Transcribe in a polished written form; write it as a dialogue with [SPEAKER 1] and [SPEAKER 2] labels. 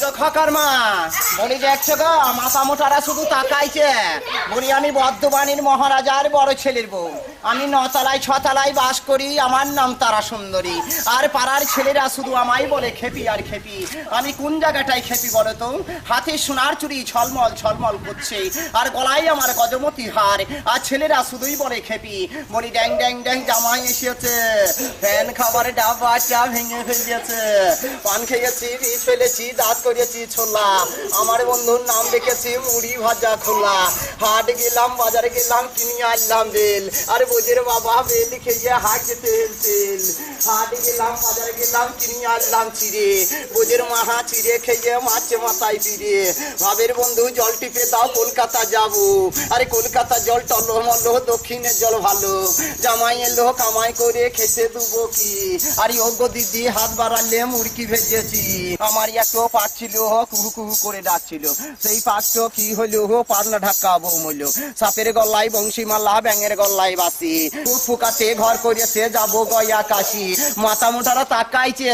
[SPEAKER 1] গো খকার মা, বলি দেখছো গো মাথা মোটারা শুধু তাকাইছে। বলি আমি বর্ধমানের মহারাজার বড় ছেলের বউ। আমি 9 তলায় 6 তলায় বাস করি, আমার নাম তারা সুন্দরী। আর পাড়ার ছেলেরা শুধু আমায় বলে খেপি আর খেপি। আমি কোন জায়গাটায় খেপি বলো তো? হাতে সোনার চুড়ি ঝলমল ঝলমল করছে, আর গলায় আমার গজমতি হার, আর ছেলেরা শুধুই বলে খেপি। বলি ড্যাং ড্যাং ড্যাং জামাই এসেছে, ফ্যান খাবারের ডাব্বাটা ভেঙে ফেলেছে। পান খেয়েছি, বীজ ফেলেছি, দাঁত করেছি ছোলা, আমার বন্ধুর নাম রেখেছি মুড়ি ভাজা খোলা। হাট গেলাম, বাজারে গেলাম, কিনে আনলাম বেল, আর বোঝের বাবা বেল খেয়ে হাট যেতে তেল। হাট গেলাম, বাজারে গেলাম, কিনে আনলাম চিড়ে, বোঝের মাহা চিড়ে খেয়ে মাছে মাথায় পিড়ে। ভাবের বন্ধু জল টিপে দাও, কলকাতা যাবো। আরে কলকাতা জল টলমল, দক্ষিণের জল ভালো। জামাই এলো কামাই করে খেতে দেবো কি? আরে ও গো দিদি হাত বাড়ালে মুরগি ভেজেছি। আমার একটু পাক ছিল, কুহু কুহু করে ডাকছিল। সেই পাকটো কি হলো, পাতলা ঢাকা বৌমল। সাপের গলায় বংশীমালা, ব্যাঙের গলায় বাসি, ফুকাতে ঘর করেছে যাবো গয়া কাশি। মাথা মোটারা তাকাইছে।